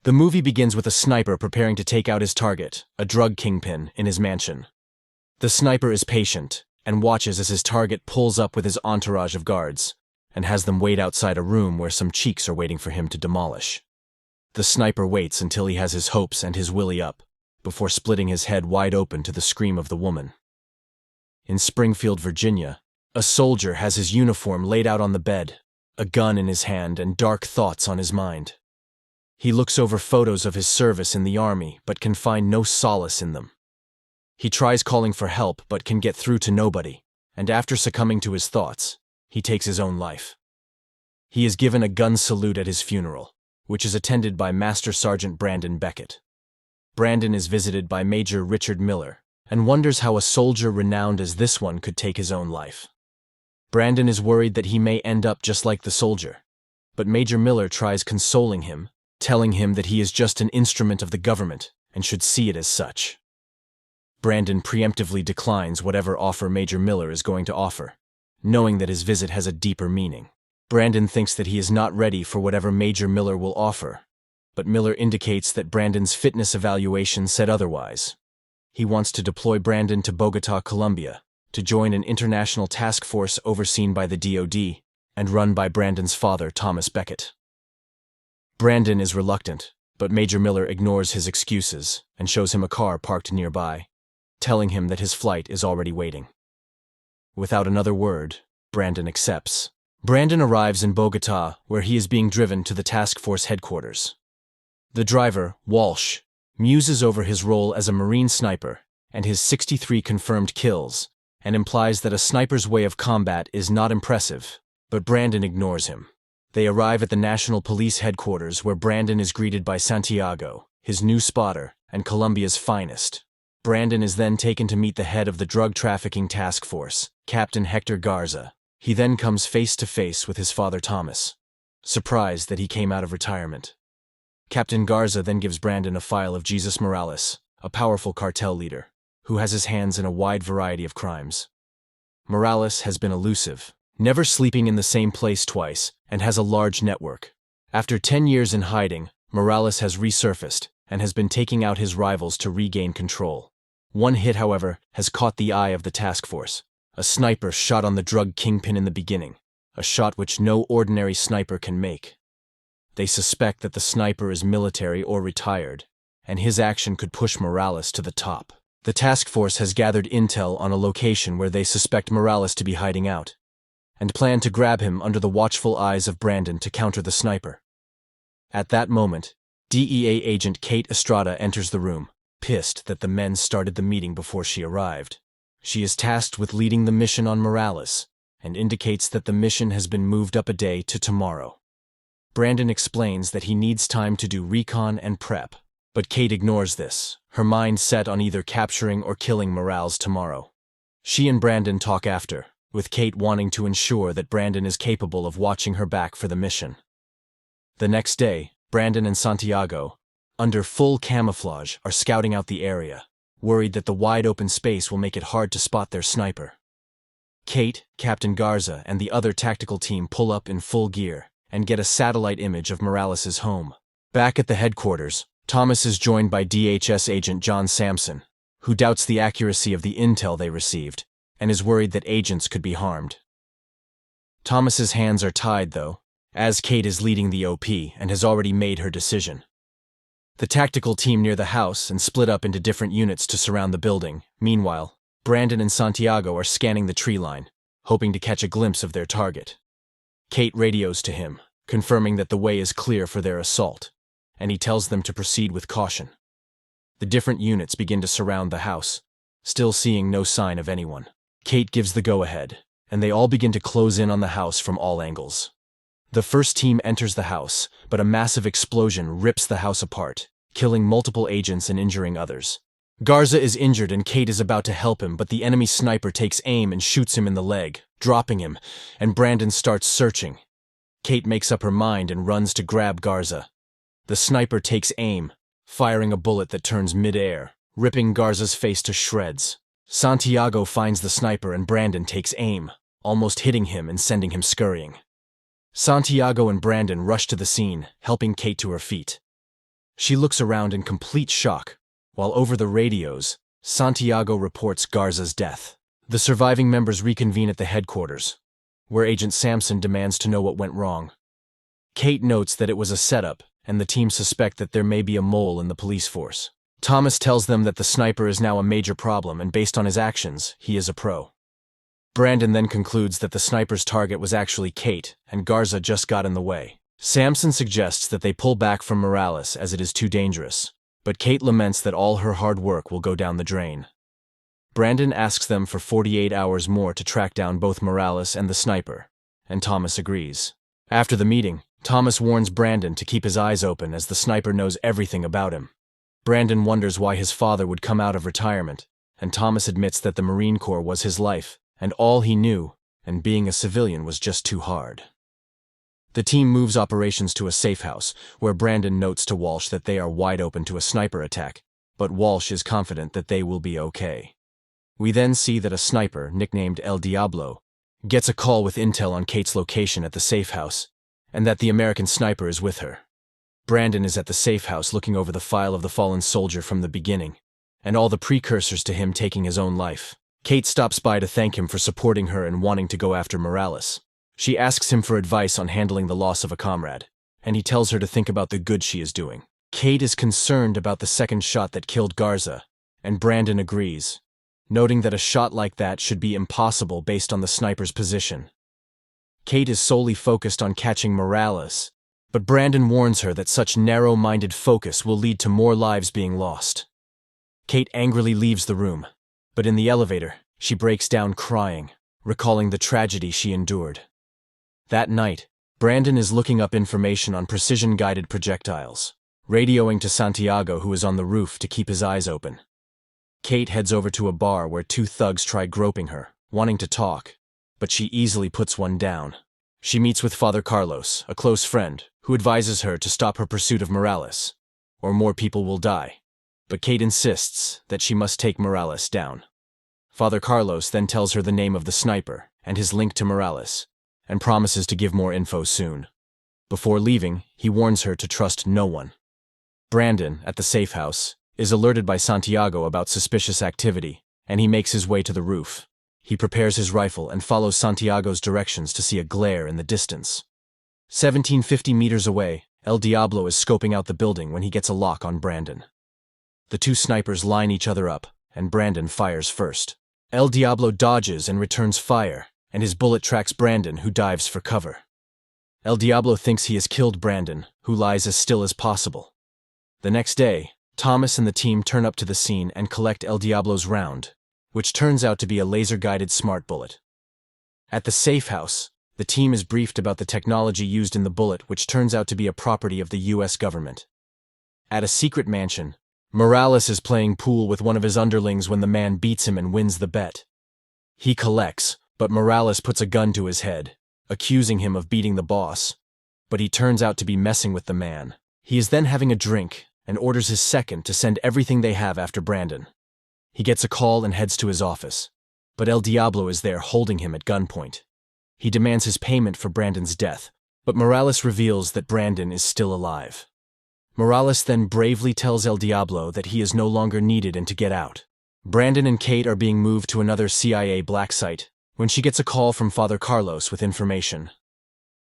The movie begins with a sniper preparing to take out his target, a drug kingpin, in his mansion. The sniper is patient and watches as his target pulls up with his entourage of guards and has them wait outside a room where some cheeks are waiting for him to demolish. The sniper waits until he has his hopes and his willy up, before splitting his head wide open to the scream of the woman. In Springfield, Virginia, a soldier has his uniform laid out on the bed, a gun in his hand and dark thoughts on his mind. He looks over photos of his service in the army but can find no solace in them. He tries calling for help but can get through to nobody, and after succumbing to his thoughts, he takes his own life. He is given a gun salute at his funeral, which is attended by Master Sergeant Brandon Beckett. Brandon is visited by Major Richard Miller and wonders how a soldier renowned as this one could take his own life. Brandon is worried that he may end up just like the soldier, but Major Miller tries consoling him, telling him that he is just an instrument of the government and should see it as such. Brandon preemptively declines whatever offer Major Miller is going to offer, knowing that his visit has a deeper meaning. Brandon thinks that he is not ready for whatever Major Miller will offer, but Miller indicates that Brandon's fitness evaluation said otherwise. He wants to deploy Brandon to Bogota, Colombia, to join an international task force overseen by the DoD and run by Brandon's father, Thomas Beckett. Brandon is reluctant, but Major Miller ignores his excuses and shows him a car parked nearby, telling him that his flight is already waiting. Without another word, Brandon accepts. Brandon arrives in Bogota, where he is being driven to the task force headquarters. The driver, Walsh, muses over his role as a Marine sniper and his 63 confirmed kills, and implies that a sniper's way of combat is not impressive, but Brandon ignores him. They arrive at the National Police headquarters where Brandon is greeted by Santiago, his new spotter, and Colombia's finest. Brandon is then taken to meet the head of the drug trafficking task force, Captain Hector Garza. He then comes face to face with his father Thomas, surprised that he came out of retirement. Captain Garza then gives Brandon a file of Jesus Morales, a powerful cartel leader, who has his hands in a wide variety of crimes. Morales has been elusive, never sleeping in the same place twice, and has a large network. After 10 years in hiding, Morales has resurfaced and has been taking out his rivals to regain control. One hit, however, has caught the eye of the task force. A sniper shot on the drug kingpin in the beginning, a shot which no ordinary sniper can make. They suspect that the sniper is military or retired, and his action could push Morales to the top. The task force has gathered intel on a location where they suspect Morales to be hiding out, and plan to grab him under the watchful eyes of Brandon to counter the sniper. At that moment, DEA agent Kate Estrada enters the room, pissed that the men started the meeting before she arrived. She is tasked with leading the mission on Morales, and indicates that the mission has been moved up a day to tomorrow. Brandon explains that he needs time to do recon and prep, but Kate ignores this, her mind set on either capturing or killing Morales tomorrow. She and Brandon talk after, with Kate wanting to ensure that Brandon is capable of watching her back for the mission. The next day, Brandon and Santiago, under full camouflage, are scouting out the area, worried that the wide-open space will make it hard to spot their sniper. Kate, Captain Garza, and the other tactical team pull up in full gear and get a satellite image of Morales' home. Back at the headquarters, Thomas is joined by DHS agent John Sampson, who doubts the accuracy of the intel they received and is worried that agents could be harmed. Thomas's hands are tied, though, as Kate is leading the OP and has already made her decision. The tactical team near the house and split up into different units to surround the building. Meanwhile, Brandon and Santiago are scanning the tree line, hoping to catch a glimpse of their target. Kate radios to him, confirming that the way is clear for their assault, and he tells them to proceed with caution. The different units begin to surround the house, still seeing no sign of anyone. Kate gives the go-ahead, and they all begin to close in on the house from all angles. The first team enters the house, but a massive explosion rips the house apart, killing multiple agents and injuring others. Garza is injured and Kate is about to help him, but the enemy sniper takes aim and shoots him in the leg, dropping him, and Brandon starts searching. Kate makes up her mind and runs to grab Garza. The sniper takes aim, firing a bullet that turns mid-air, ripping Garza's face to shreds. Santiago finds the sniper and Brandon takes aim, almost hitting him and sending him scurrying. Santiago and Brandon rush to the scene, helping Kate to her feet. She looks around in complete shock, while over the radios, Santiago reports Garza's death. The surviving members reconvene at the headquarters, where Agent Sampson demands to know what went wrong. Kate notes that it was a setup, and the team suspect that there may be a mole in the police force. Thomas tells them that the sniper is now a major problem, and based on his actions, he is a pro. Brandon then concludes that the sniper's target was actually Kate, and Garza just got in the way. Sampson suggests that they pull back from Morales as it is too dangerous, but Kate laments that all her hard work will go down the drain. Brandon asks them for 48 hours more to track down both Morales and the sniper, and Thomas agrees. After the meeting, Thomas warns Brandon to keep his eyes open as the sniper knows everything about him. Brandon wonders why his father would come out of retirement, and Thomas admits that the Marine Corps was his life, and all he knew, and being a civilian was just too hard. The team moves operations to a safe house, where Brandon notes to Walsh that they are wide open to a sniper attack, but Walsh is confident that they will be okay. We then see that a sniper, nicknamed El Diablo, gets a call with intel on Kate's location at the safe house, and that the American sniper is with her. Brandon is at the safe house looking over the file of the fallen soldier from the beginning, and all the precursors to him taking his own life. Kate stops by to thank him for supporting her and wanting to go after Morales. She asks him for advice on handling the loss of a comrade, and he tells her to think about the good she is doing. Kate is concerned about the second shot that killed Garza, and Brandon agrees, noting that a shot like that should be impossible based on the sniper's position. Kate is solely focused on catching Morales, but Brandon warns her that such narrow-minded focus will lead to more lives being lost. Kate angrily leaves the room, but in the elevator, she breaks down crying, recalling the tragedy she endured. That night, Brandon is looking up information on precision-guided projectiles, radioing to Santiago, who is on the roof, to keep his eyes open. Kate heads over to a bar where two thugs try groping her, wanting to talk, but she easily puts one down. She meets with Father Carlos, a close friend, who advises her to stop her pursuit of Morales, or more people will die. But Kate insists that she must take Morales down. Father Carlos then tells her the name of the sniper and his link to Morales, and promises to give more info soon. Before leaving, he warns her to trust no one. Brandon, at the safe house, is alerted by Santiago about suspicious activity, and he makes his way to the roof. He prepares his rifle and follows Santiago's directions to see a glare in the distance. 1750 meters away, El Diablo is scoping out the building when he gets a lock on Brandon. The two snipers line each other up, and Brandon fires first. El Diablo dodges and returns fire, and his bullet tracks Brandon, who dives for cover. El Diablo thinks he has killed Brandon, who lies as still as possible. The next day, Thomas and the team turn up to the scene and collect El Diablo's round, which turns out to be a laser-guided smart bullet. At the safe house, the team is briefed about the technology used in the bullet, which turns out to be a property of the U.S. government. At a secret mansion, Morales is playing pool with one of his underlings when the man beats him and wins the bet. He collects, but Morales puts a gun to his head, accusing him of beating the boss, but he turns out to be messing with the man. He is then having a drink and orders his second to send everything they have after Brandon. He gets a call and heads to his office, but El Diablo is there holding him at gunpoint. He demands his payment for Brandon's death, but Morales reveals that Brandon is still alive. Morales then bravely tells El Diablo that he is no longer needed and to get out. Brandon and Kate are being moved to another CIA black site when she gets a call from Father Carlos with information.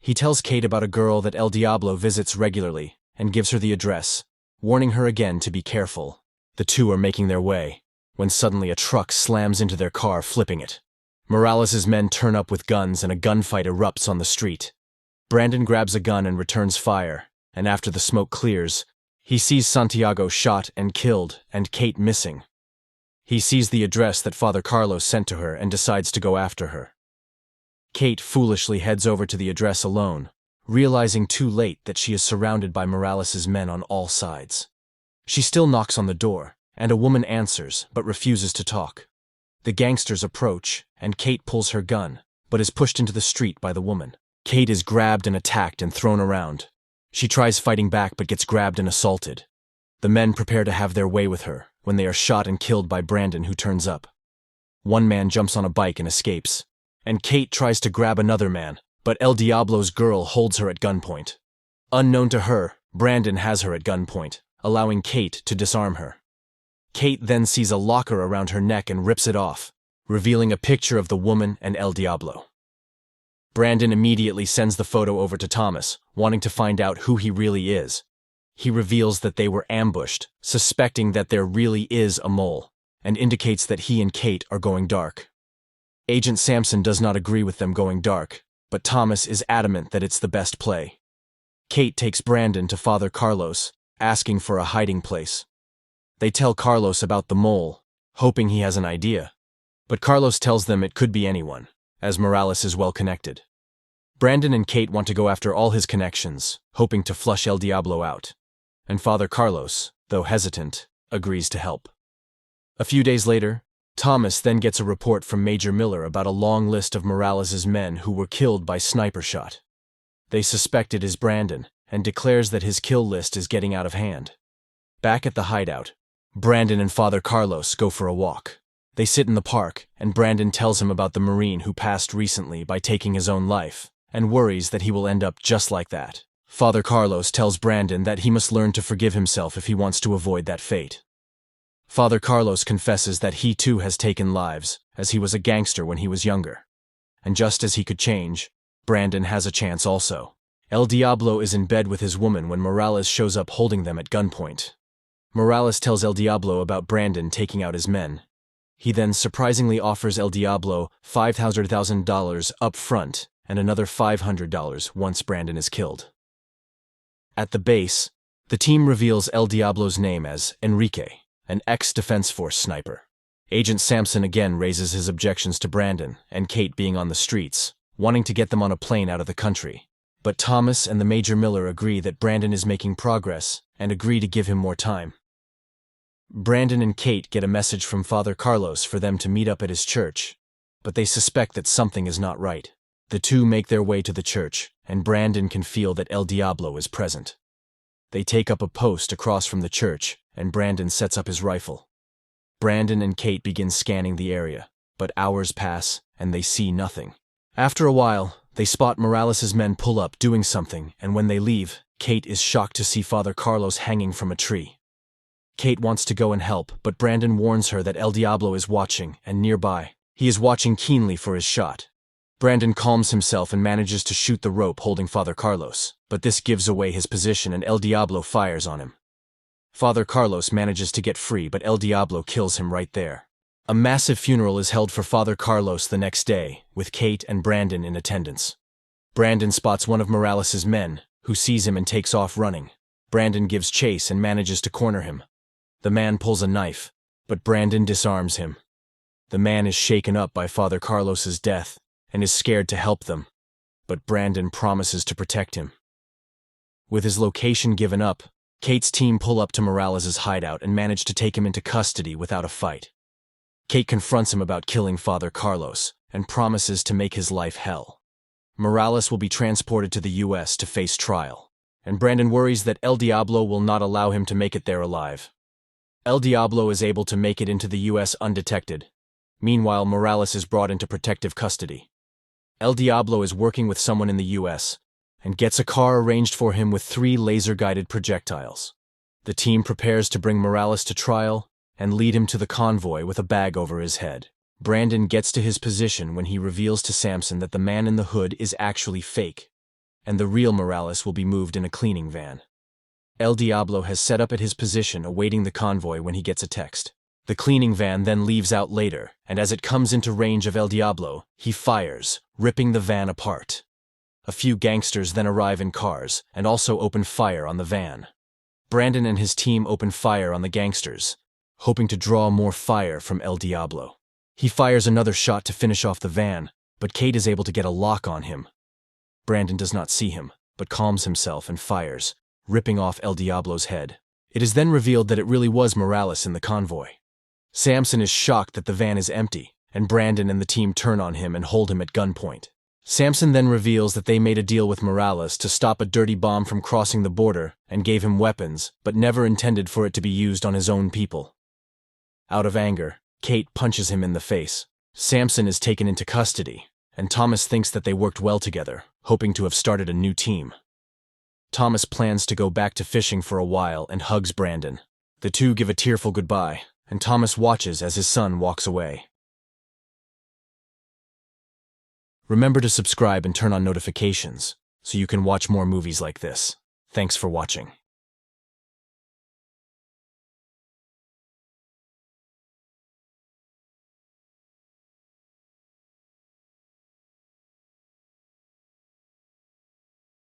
He tells Kate about a girl that El Diablo visits regularly and gives her the address, warning her again to be careful. The two are making their way, when suddenly a truck slams into their car, flipping it. Morales' men turn up with guns and a gunfight erupts on the street. Brandon grabs a gun and returns fire, and after the smoke clears, he sees Santiago shot and killed and Kate missing. He sees the address that Father Carlos sent to her and decides to go after her. Kate foolishly heads over to the address alone, realizing too late that she is surrounded by Morales' men on all sides. She still knocks on the door, and a woman answers but refuses to talk. The gangsters approach, and Kate pulls her gun, but is pushed into the street by the woman. Kate is grabbed and attacked and thrown around. She tries fighting back but gets grabbed and assaulted. The men prepare to have their way with her when they are shot and killed by Brandon, who turns up. One man jumps on a bike and escapes, and Kate tries to grab another man, but El Diablo's girl holds her at gunpoint. Unknown to her, Brandon has her at gunpoint, allowing Kate to disarm her. Kate then sees a locker around her neck and rips it off, revealing a picture of the woman and El Diablo. Brandon immediately sends the photo over to Thomas, wanting to find out who he really is. He reveals that they were ambushed, suspecting that there really is a mole, and indicates that he and Kate are going dark. Agent Sampson does not agree with them going dark, but Thomas is adamant that it's the best play. Kate takes Brandon to Father Carlos, asking for a hiding place. They tell Carlos about the mole, hoping he has an idea, but Carlos tells them it could be anyone, as Morales is well connected. Brandon and Kate want to go after all his connections, hoping to flush El Diablo out, and Father Carlos, though hesitant, agrees to help. A few days later, Thomas then gets a report from Major Miller about a long list of Morales' men who were killed by sniper shot. They suspect it is Brandon, and declares that his kill list is getting out of hand. Back at the hideout, Brandon and Father Carlos go for a walk. They sit in the park, and Brandon tells him about the Marine who passed recently by taking his own life, and worries that he will end up just like that. Father Carlos tells Brandon that he must learn to forgive himself if he wants to avoid that fate. Father Carlos confesses that he too has taken lives, as he was a gangster when he was younger. And just as he could change, Brandon has a chance also. El Diablo is in bed with his woman when Morales shows up holding them at gunpoint. Morales tells El Diablo about Brandon taking out his men. He then surprisingly offers El Diablo $500,000 up front and another $500 once Brandon is killed. At the base, the team reveals El Diablo's name as Enrique, an ex-Defense Force sniper. Agent Sampson again raises his objections to Brandon and Kate being on the streets, wanting to get them on a plane out of the country. But Thomas and the Major Miller agree that Brandon is making progress and agree to give him more time. Brandon and Kate get a message from Father Carlos for them to meet up at his church, but they suspect that something is not right. The two make their way to the church, and Brandon can feel that El Diablo is present. They take up a post across from the church, and Brandon sets up his rifle. Brandon and Kate begin scanning the area, but hours pass, and they see nothing. After a while, they spot Morales' men pull up doing something, and when they leave, Kate is shocked to see Father Carlos hanging from a tree. Kate wants to go and help, but Brandon warns her that El Diablo is watching, and nearby. He is watching keenly for his shot. Brandon calms himself and manages to shoot the rope holding Father Carlos, but this gives away his position and El Diablo fires on him. Father Carlos manages to get free, but El Diablo kills him right there. A massive funeral is held for Father Carlos the next day, with Kate and Brandon in attendance. Brandon spots one of Morales' men, who sees him and takes off running. Brandon gives chase and manages to corner him. The man pulls a knife, but Brandon disarms him. The man is shaken up by Father Carlos's death and is scared to help them, but Brandon promises to protect him. With his location given up, Kate's team pull up to Morales' hideout and manage to take him into custody without a fight. Kate confronts him about killing Father Carlos and promises to make his life hell. Morales will be transported to the U.S. to face trial, and Brandon worries that El Diablo will not allow him to make it there alive. El Diablo is able to make it into the U.S. undetected. Meanwhile, Morales is brought into protective custody. El Diablo is working with someone in the U.S. and gets a car arranged for him with 3 laser-guided projectiles. The team prepares to bring Morales to trial and lead him to the convoy with a bag over his head. Brandon gets to his position when he reveals to Sampson that the man in the hood is actually fake, and the real Morales will be moved in a cleaning van. El Diablo has set up at his position awaiting the convoy when he gets a text. The cleaning van then leaves out later, and as it comes into range of El Diablo, he fires, ripping the van apart. A few gangsters then arrive in cars and also open fire on the van. Brandon and his team open fire on the gangsters, hoping to draw more fire from El Diablo. He fires another shot to finish off the van, but Kate is able to get a lock on him. Brandon does not see him, but calms himself and fires, ripping off El Diablo's head. It is then revealed that it really was Morales in the convoy. Sampson is shocked that the van is empty, and Brandon and the team turn on him and hold him at gunpoint. Sampson then reveals that they made a deal with Morales to stop a dirty bomb from crossing the border and gave him weapons, but never intended for it to be used on his own people. Out of anger, Kate punches him in the face. Sampson is taken into custody, and Thomas thinks that they worked well together, hoping to have started a new team. Thomas plans to go back to fishing for a while and hugs Brandon. The two give a tearful goodbye, and Thomas watches as his son walks away. Remember to subscribe and turn on notifications so you can watch more movies like this. Thanks for watching.